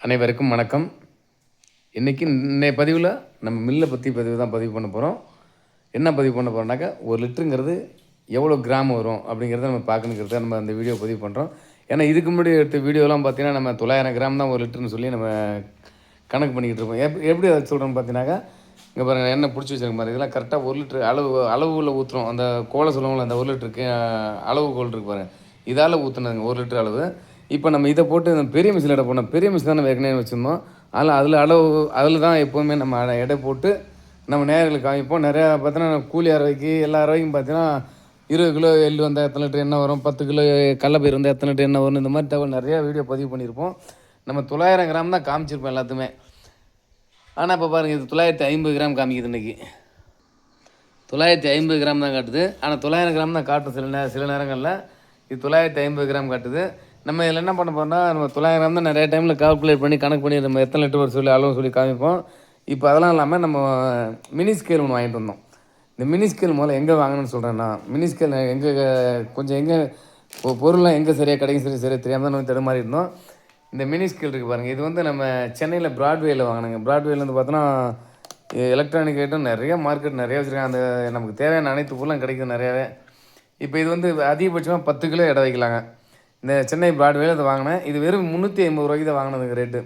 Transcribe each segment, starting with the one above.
அனைவருக்கும் வணக்கம். இன்றைய பதிவில் நம்ம மில்லை பற்றி பதிவு பண்ண போகிறோம். என்ன பதிவு பண்ண போகிறோம்னாக்கா, 1 லிட்டருங்கிறது எவ்வளோ கிராம் வரும் அப்படிங்கிறத நம்ம பார்க்கணுங்கிறத நம்ம அந்த வீடியோ பதிவு பண்ணுறோம். ஏன்னா இதுக்கு முன்னாடி எடுத்த வீடியோலாம் பார்த்தீங்கன்னா, நம்ம 900 கிராம் தான் 1 லிட்டர்னு சொல்லி நம்ம கணக்கு பண்ணிக்கிட்டு இருப்போம். எப்படி அதை சொல்கிறோம்னு பார்த்தீங்கன்னாக்கா, இங்கே பாருங்கள் எண்ணெய் பிடிச்சி வச்சிருக்க மாதிரி இதெல்லாம் கரெக்டாக 1 லிட்டரு அளவுல ஊற்றுறோம். அந்த கோலை சொல்லுவாங்களே, அந்த 1 லிட்டருக்கு அளவுகோல் இருக்குது பாருங்கள், இதால் ஊற்றுனதுங்க 1 லிட்டர் அளவு. இப்போ நம்ம இதை போட்டு பெரிய மிஷினில் போனோம். பெரிய மிஷின் தான் நம்ம ஏற்கனவே வச்சுருந்தோம். அதில் தான் எப்போவுமே நம்ம எடை போட்டு நம்ம நேயர்களுக்கு காமிப்போம். நிறையா பார்த்தீங்கன்னா கூலி அறவைக்கு எல்லா அறவைக்கும் பார்த்தீங்கன்னா 20 கிலோ எள்ளு வந்தால் எத்தனை லிட்டர் எண்ணெய் வரும், 10 கிலோ கடலப்பயிறு வந்தால் எத்தனை லிட்டர் எண்ணெய் வரும், இந்த மாதிரி தகவல் நிறையா வீடியோ பதிவு பண்ணியிருப்போம். நம்ம 900 கிராம் தான் காமிச்சிருப்போம் எல்லாத்துமே. ஆனால் இப்போ பாருங்கள், இது 950 கிராம் காமிக்குது இன்றைக்கி. 950 கிராம் தான் காட்டுது. ஆனால் 900 கிராம் தான் காட்டும் சில நேரங்களில். இது 950 கிராம் காட்டுது. நம்ம இதில் என்ன பண்ண போகிறோம்னா, நம்ம 900 கிராம் தான் நிறைய டைமில் கால்குலேட் பண்ணி கணக்கு பண்ணி நம்ம எத்தனை லிட்டர் வர சொல்லி அளவு சொல்லி காமிப்போம். இப்போ அதெல்லாம் இல்லாமல் நம்ம மினி ஸ்கேல் ஒன்று வாங்கிட்டு வந்தோம். இந்த மினி ஸ்கேல் முதல்ல எங்கே வாங்கணும்னு சொல்கிறேன்னா, மினி ஸ்கேல் எங்கே பொருள்லாம் எங்கே சரியாக கிடைக்கும் சரியாக தெரியாமல் தான் நம்ம தடுமாறி இருந்தோம். இந்த மினி ஸ்கேல் இருக்குது பாருங்கள், இது வந்து நம்ம சென்னையில் ப்ராட்வேயில் வாங்கினோங்க. ப்ராட்வேயில் வந்து பார்த்தோன்னா எலக்ட்ரானிக் ஐட்டம் நிறைய மார்க்கெட் நிறையா வச்சுருக்காங்க. அந்த நமக்கு தேவையான அனைத்து பொருளும் கிடைக்குது நிறையாவே. இப்போ இது வந்து அதிகபட்சமாக 10 கிலோ எடை வைக்கலாங்க. இந்த சென்னை ப்ராட்வேயில் இதை வாங்கினேன். இது வெறும் 350 ரூபாய்க்கு தான் வாங்கினதுக்கு ரேட்டு.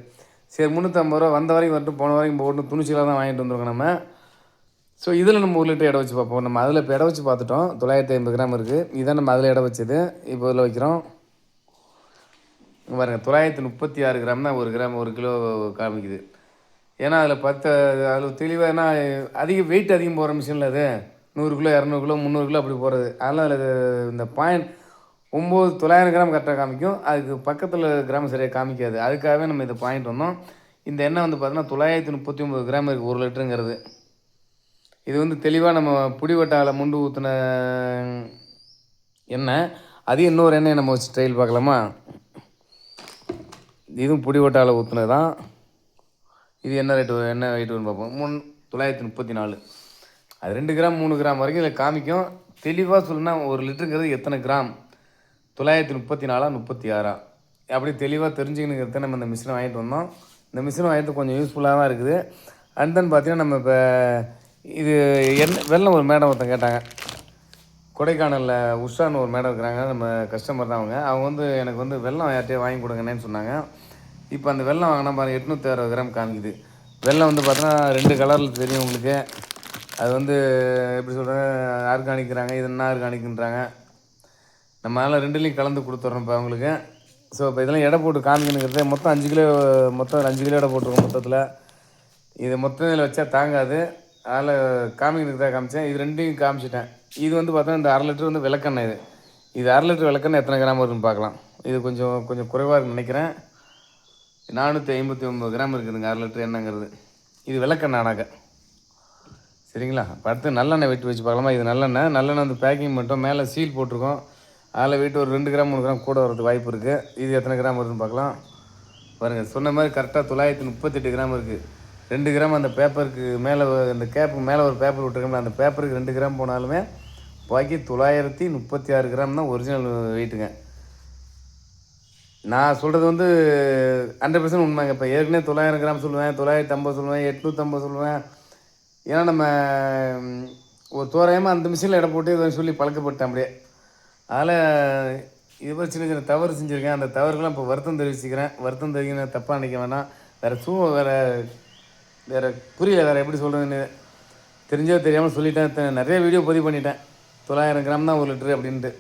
சரி, 350 ரூபா வந்த வரைக்கும் வரட்டும், போன வரைக்கும் போட்டு துணிச்சலாக தான் வாங்கிட்டு வந்துருக்கோம் நம்ம. ஸோ இதில் நம்ம 1 லிட்டர் எடை வச்சு பார்ப்போம். நம்ம அதில் இப்போ எடை வச்சு பார்த்துட்டோம். 950 கிராம் இருக்குது. இதான் நம்ம அதில் எடை வச்சது. இப்போ இதில் வைக்கிறோம் பாருங்கள், 936 கிராம் தான் 1 கிலோ காமிக்குது. ஏன்னா அதில் தெளிவாக, ஏன்னா வெயிட் அதிகம் போகிற மிஷினில் அது 100 கிலோ 200 கிலோ 300 கிலோ அப்படி போகிறது. அதனால் அதில் இந்த 900 கிராம் கரெக்டாக காமிக்கும். அதுக்கு பக்கத்தில் கிராம் சரியாக காமிக்காது. அதுக்காகவே நம்ம இதை பாயிண்ட் வந்தோம். இந்த எண்ணெய் வந்து பார்த்தீங்கன்னா 939 கிராம் இருக்குது 1 லிட்டருங்கிறது. இது வந்து தெளிவாக நம்ம புடிவட்டாவில் முண்டு ஊற்றின எண்ணெய். அதையும் இன்னொரு எண்ணெயை நம்ம வச்சு ட்ரையல் பார்க்கலாமா? இதுவும் புடிவட்டாவில் ஊற்றுனது தான். இது என்ன வெயிட்டுன்னு பார்ப்போம். 934. அது 2 கிராம் 3 கிராம் வரைக்கும் இதில் காமிக்கும். தெளிவாக சொல்லணும்னா 1 லிட்டருங்கிறது எத்தனை கிராம், 934 36 அப்படி தெளிவாக தெரிஞ்சுக்கணுங்கிறத நம்ம இந்த மிஷினை வாங்கிட்டு வந்தோம். இந்த மிஷினை வாங்கிட்டு கொஞ்சம் யூஸ்ஃபுல்லாக தான் இருக்குது. அண்ட் தென் பார்த்தீங்கன்னா, நம்ம இப்போ இது வெள்ளம் ஒரு மேடம் ஒருத்தன் கேட்டாங்க. கொடைக்கானலில் உஷான்னு ஒரு மேடம் இருக்கிறாங்க, நம்ம கஸ்டமர் தான். அவங்க வந்து எனக்கு வந்து வெள்ளம் யார்கிட்டயே வாங்கி கொடுங்கன்னு சொன்னாங்க. இப்போ அந்த வெள்ளம் வாங்கினா பாருங்கள், 860 கிராம் காமிக்குது. வெள்ளம் வந்து பார்த்தோன்னா 2 கலரில் தெரியும் உங்களுக்கு. அது வந்து எப்படி சொல்கிறேன், ஆர்கானிக்கிறாங்க, இது என்ன ஆர்கானிக்குன்றாங்க. நம்ம அதில் 2லேயும் கலந்து கொடுத்துட்றோம் இப்போ அவங்களுக்கு. ஸோ இப்போ இதெல்லாம் எடை போட்டு காமிக்கணுங்கிறது மொத்தம் 5 கிலோ, மொத்தம் 5 கிலோ எடை போட்டிருக்கோம் மொத்தத்தில். இது மொத்தம் இதில் வச்சா தாங்காது, அதில் காமிக்கணுக்கு தான் காமிச்சேன். இது 2யும் காமிச்சிட்டேன். இது வந்து பார்த்தோன்னா இந்த 1/2 லிட்டர் வந்து விளக்கெண்ணெய். இது 1/2 லிட்டர் விளக்கெண்ணெய் எத்தனை கிராம் வருதுன்னு பார்க்கலாம். இது கொஞ்சம் குறைவாக இருக்குன்னு நினைக்கிறேன். 459 கிராம் இருக்குதுங்க 1/2 லிட்டர் எண்ணெய்ங்கிறது. இது விளக்கெண்ணெய் ஆனாக்க சரிங்களா. இப்போ அடுத்து நல்லெண்ணெய் வெயிட் வச்சு பார்க்கலாமா? இது நல்லெண்ணெய் வந்து பேக்கிங் மட்டும் மேலே சீல் போட்டிருக்கோம். அதில் வெயிட் ஒரு 2 கிராம் 3 கிராம் கூட வரது வாய்ப்பு இருக்குது. இது எத்தனை கிராம் வருதுன்னு பார்க்கலாம். பாருங்கள், சொன்ன மாதிரி கரெக்டாக 938 கிராம் இருக்குது. 2 கிராம் அந்த பேப்பருக்கு மேலே, அந்த கேப்புக்கு மேலே ஒரு பேப்பர் விட்டுருக்கோம்ல, அந்த பேப்பருக்கு 2 கிராம் போனாலுமே பாக்கி 936 கிராம் தான் ஒரிஜினல் வெயிட்டுங்க. நான் சொல்கிறது வந்து 100% உண்மைங்க. இப்போ ஏற்கனவே 900 கிராம் சொல்லுவேன், 950 சொல்லுவேன், 850 சொல்லுவேன். ஏன்னா நம்ம ஒரு தோராயமாக அந்த மிஷினில் எடை போட்டு இதை சொல்லி பழக்கப்பட்டேன் அப்படியே. அதில் இது மாதிரி சின்ன சின்ன தவறு செஞ்சுருக்கேன். அந்த தவறுக்கெல்லாம் இப்போ வருத்தம் தெரிவிக்கிறேன். தப்பாக நினைக்க வேணாம். வேறு புரியல, வேறு எப்படி சொல்கிறதுன்னு தெரிஞ்சோ தெரியாமல் சொல்லிட்டேன். நிறைய வீடியோ பதிவு பண்ணிட்டேன் 900 கிராம் தான் 1 லிட்டரு அப்படின்ட்டு.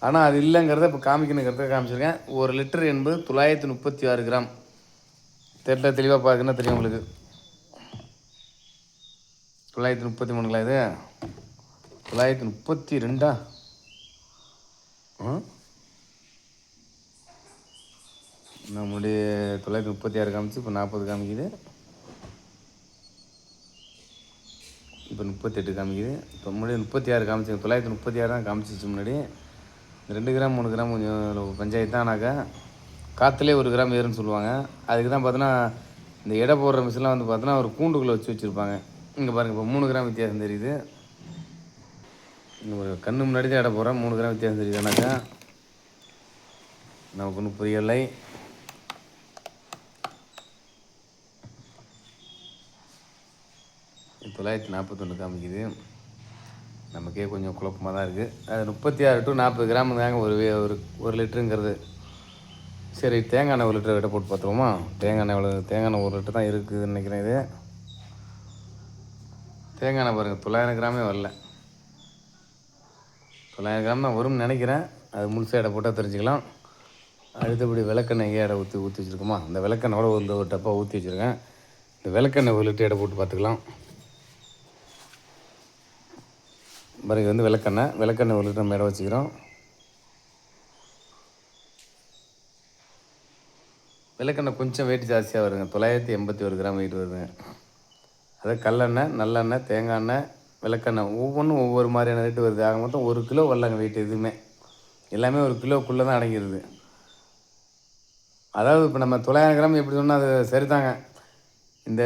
ஆனால் அது இல்லைங்கிறத இப்போ காமிக்கணுங்கிறத காமிச்சிருக்கேன். 1 லிட்டர் என்பது 936 கிராம். தெளிவாக பார்க்குன்னா தெரியும் உங்களுக்கு. 933ங்களா? இது 932. நம்முடைய 936 காமிச்சு இப்போ 40 காமிக்குது. இப்போ 38 காமிக்குது. இப்போ முன்னாடி 36 காமிச்சு 936 தான் காமிச்சிச்சு முன்னாடி. 2 கிராம் 3 கிராம் கொஞ்சம் பஞ்சாயத்து தானாக்கா காற்றுலேயே 1 கிராம் ஏறுன்னு சொல்லுவாங்க. அதுக்கு தான் பார்த்தோன்னா இந்த எடை போடுற மிஷின்லாம் வந்து பார்த்தோன்னா ஒரு கூண்டுக்குள்ளே வச்சுருப்பாங்க. இங்கே பாருங்கள், இப்போ 3 கிராம் வித்தியாசம் தெரியுது. ஒரு கண்ணு முன்னாடி தான் எடை போடுறேன். 3 கிராம் வித்தியாசம் தெரியுதுனாக்கா நமக்கு ஒன்றும் புரியலை. 941 காமிக்குது. நமக்கே கொஞ்சம் குழப்பமாக தான் இருக்குது. அது 36 to 40 கிராம் தாங்க ஒரு லிட்டருங்கிறது. சரி, தேங்காய் எண்ணெய் 1 லிட்டர் விட போட்டு பார்த்துருவோமா? தேங்காய் எண்ணெய் 1 லிட்டர் தான் இருக்குதுன்னு நினைக்கிறேன். இது தேங்காய் எண்ணெய் பாருங்கள், 900 கிராமே வரல. 900 கிராம் தான் வரும்னு நினைக்கிறேன். அது முழுசாக எடை போட்டால் தெரிஞ்சுக்கலாம். அடுத்தபடி விளக்கெண்ணெய் எடை ஊற்றி வச்சுருக்கோமா? இந்த விளக்கெண்ணெயோட ஒரு டப்பாக ஊற்றி வச்சுருக்கேன். இந்த விளக்கெண்ணெய் 1 லிட்டர் எடை போட்டு பார்த்துக்கலாம். பாருங்க, வந்து விளக்கெண்ணெய் 1 லிட்டர் நம்ம எடை வச்சுக்கிறோம். விளக்கெண்ணெய் கொஞ்சம் வெயிட் ஜாஸ்தியாக வருங்க. 981 கிராம் வெயிட் வருதுங்க. அதாவது கல்லெண்ணெய், நல்லெண்ணெய், தேங்காய் எண்ணெய், விளக்கெண்ணெய் ஒவ்வொன்றும் ஒவ்வொரு மாதிரியான ரேட்டு வருது. ஆக மொத்தம் 1 கிலோ வரலங்க வெயிட். எதுவுமே எல்லாமே 1 கிலோக்குள்ளே தான் அடங்கிடுது. அதாவது இப்போ நம்ம 900 கிராம் எப்படி சொன்னால் அது சரிதாங்க. இந்த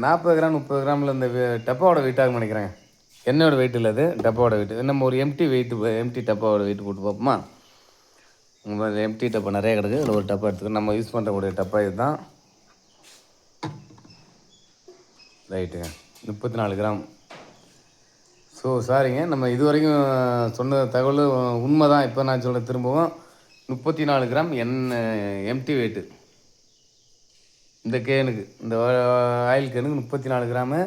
40 கிராம் 30 கிராமில் இந்த டப்பாவோட வெயிட்டாக நினைக்கிறேங்க. எண்ணெயோட வெயிட் இல்லை, அது டப்பாவோட வெயிட். நம்ம ஒரு எம்டி டப்பாவோட வெயிட் போட்டு பார்ப்போமா? உங்கள் எம்டி டப்பா நிறைய கிடக்கு. அதில் ஒரு டப்பா எடுத்துக்கணும். நம்ம யூஸ் பண்ணுறக்கூடிய டப்பா இது தான். ரைட்டுங்க, 34 கிராம். ஸோ சாரிங்க, நம்ம இது வரைக்கும் சொன்ன தகவல் உண்மை தான். இப்போ நான் சொல்ல திரும்பவும் 34 கிராம் எம்டி வெயிட்டு இந்த கேனுக்கு, இந்த ஆயில் கேனுக்கு 34 கிராமு.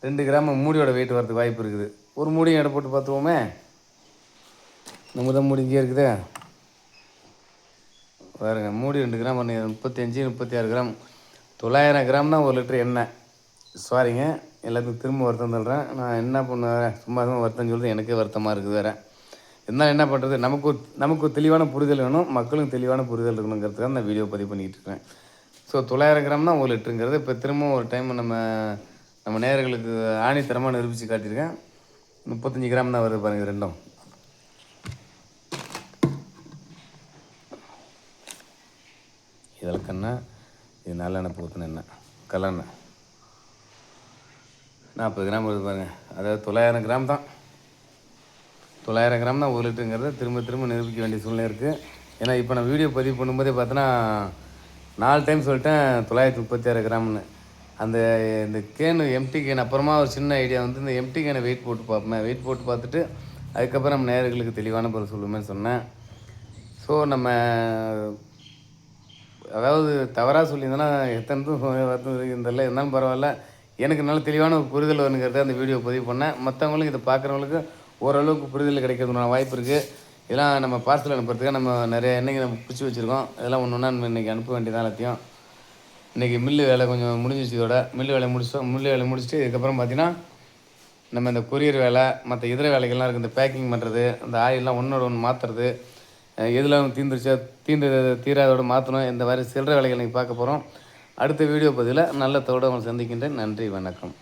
2 கிராம் மூடியோட வெயிட் வரதுக்கு வாய்ப்பு இருக்குது. ஒரு மூடியும் எடை போட்டு பார்த்துவோமே? நம்ம தான் மூடி இங்கே இருக்குது பாருங்க. மூடி 2 கிராம் பண்ணி 36 கிராம். 900 கிராம் தான் 1 லிட்டர் எண்ணெய். சாரிங்க, எல்லாத்துக்கும் திரும்ப வருத்தம் சொல்கிறேன். நான் என்ன பண்ணுவேன், சும்மா தான் வருத்தம் சொல்கிறது. எனக்கே வருத்தமாக இருக்குது வேறு. இருந்தாலும் என்ன பண்ணுறது, நமக்கு தெளிவான புரிதல் வேணும், மக்களும் தெளிவான புரிதல் இருக்கணுங்கிறதுக்காக நான் வீடியோ பதிவு பண்ணிக்கிட்டு இருக்கேன். ஸோ 900 கிராம் தான் 1 லிட்டருங்கிறது. இப்போ திரும்பவும் ஒரு டைம் நம்ம நேயர்களுக்கு ஆணித்தரமாக நிரூபித்து காட்டியிருக்கேன். 35 கிராம் தான் வருது பாருங்கள் ரெண்டும். இது விளக்கெண்ணெய், இது நல்லெண்ணெய் ஊற்றின எண்ணெய், கல்லெண்ணெய் 40 கிராம் வருது பாருங்கள். அதாவது 900 கிராம் தான். 900 கிராம் தான் 1 லிட்டருங்கிறத திரும்ப நிரூபிக்க வேண்டிய சூழ்நிலை இருக்குது. ஏன்னா இப்போ நான் வீடியோ பதிவு பண்ணும்போதே பார்த்தோன்னா 4 டைம் சொல்லிட்டேன் 936 கிராம்னு. இந்த கேனு எம்டி கேன் அப்புறமா ஒரு சின்ன ஐடியா வந்து இந்த எம்டி கேனை வெயிட் போட்டு பார்ப்பேன். வெயிட் போட்டு பார்த்துட்டு அதுக்கப்புறம் நம்ம நேயர்களுக்கு தெளிவான பொருள் சொல்லுவேன்னு சொன்னேன். ஸோ நம்ம அதாவது தவறாக சொல்லியிருந்தேன்னா எத்தனை வருத்தம் இருந்ததில்ல. இருந்தாலும் பரவாயில்ல, எனக்கு நல்ல தெளிவான ஒரு புரிதல் வேணுங்கிறத அந்த வீடியோ பதிவு பண்ணேன். மற்றவங்களுக்கு இதை பார்க்குறவங்களுக்கு ஓரளவுக்கு புரிதல் கிடைக்கிறதுனால வாய்ப்பு இருக்குது. இதெல்லாம் நம்ம பார்சல் அனுப்புறதுக்காக நம்ம நிறைய எண்ணெய்க்கு நம்ம பிடிச்சி வச்சுருக்கோம். இதெல்லாம் ஒன்று ஒன்றா நம்ம இன்றைக்கி அனுப்ப வேண்டியதான் எல்லாத்தையும். இன்றைக்கி மில்லு வேலை கொஞ்சம் முடிஞ்சிச்சு. இதோட மில்லு வேலை முடிச்சுட்டு இதுக்கப்புறம் பார்த்திங்கன்னா நம்ம இந்த கொரியர் வேலை, மற்ற இதர வேலைகள்லாம் இருக்குது. இந்த பேக்கிங் பண்ணுறது, அந்த ஆயிலெலாம் ஒன்றோட ஒன்று மாற்றுறது, எதுலாம் தீராதோடு மாற்றணும். இந்த மாதிரி சில்லறை வேலைகள் இன்றைக்கி பார்க்க போகிறோம். அடுத்த வீடியோ பதிவில் நல்ல தோட சந்திக்கின்றேன். நன்றி, வணக்கம்.